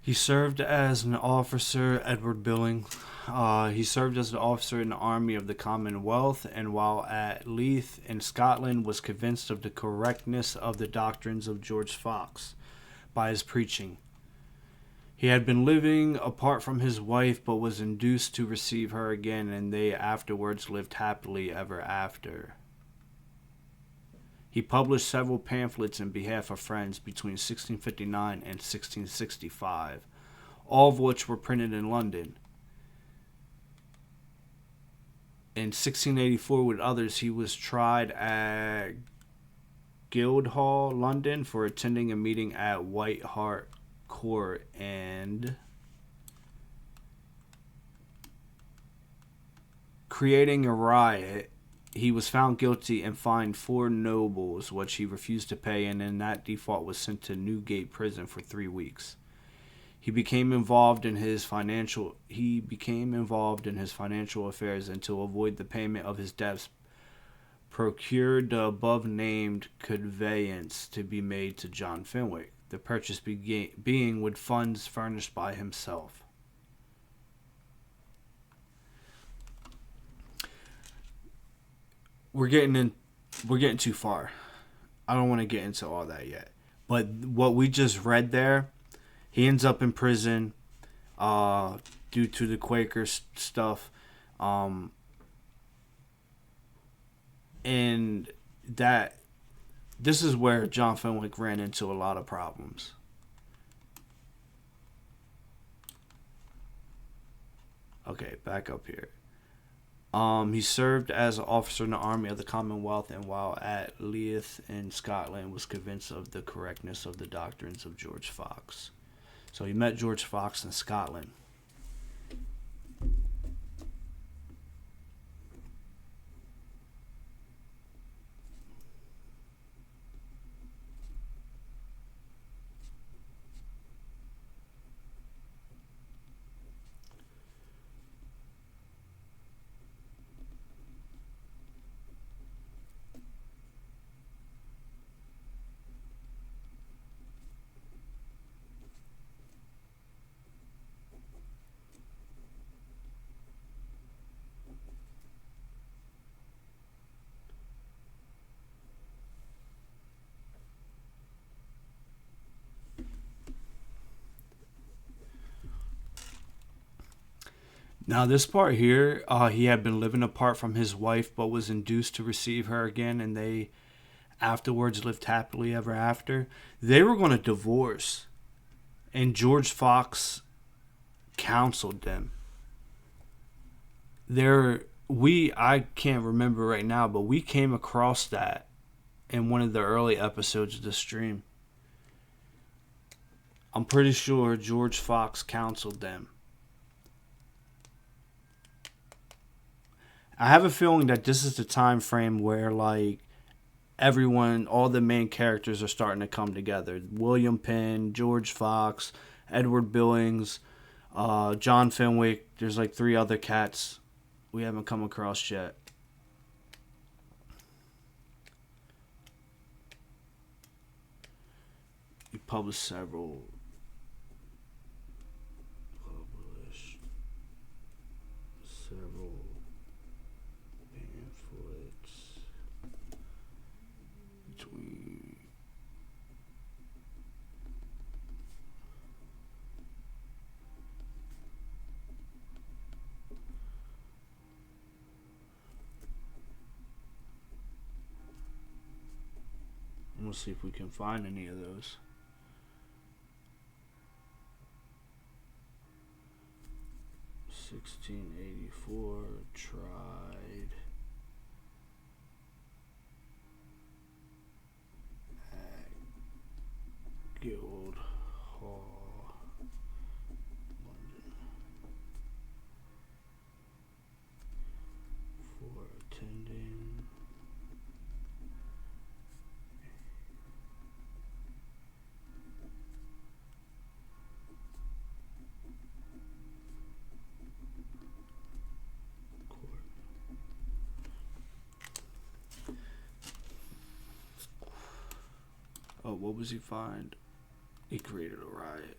He served as an officer, Edward Bylling. He served as an officer in the Army of the Commonwealth, and while at Leith in Scotland, was convinced of the correctness of the doctrines of George Fox by his preaching. He had been living apart from his wife, but was induced to receive her again, and they afterwards lived happily ever after. He published several pamphlets in behalf of friends between 1659 and 1665, all of which were printed in London. In 1684, with others, he was tried at Guildhall, London, for attending a meeting at White Hart Court and creating a riot. He was found guilty and fined 4 nobles, which he refused to pay, and in that default was sent to Newgate prison for 3 weeks. He became involved in his financial affairs, and to avoid the payment of his debts, procured the above named conveyance to be made to John Fenwick, the purchase being with funds furnished by himself. We're getting too far. I don't want to get into all that yet. But what we just read there, he ends up in prison due to the Quaker stuff. And this is where John Fenwick ran into a lot of problems. Okay, back up here. He served as an officer in the Army of the Commonwealth, and while at Leith in Scotland, was convinced of the correctness of the doctrines of George Fox. So he met George Fox in Scotland. Now, this part here, he had been living apart from his wife, but was induced to receive her again, and they afterwards lived happily ever after. They were going to divorce, and George Fox counseled them. I can't remember right now, but we came across that in one of the early episodes of the stream. I'm pretty sure George Fox counseled them. I have a feeling that this is the time frame where, like, everyone, all the main characters are starting to come together. William Penn, George Fox, Edward Billings, John Fenwick. There's like 3 other cats we haven't come across yet. He published several. Pamphlets between We'll see if we can find any of those. (1684) tried at Guildhall, London, for attending what was he fined? He created a riot.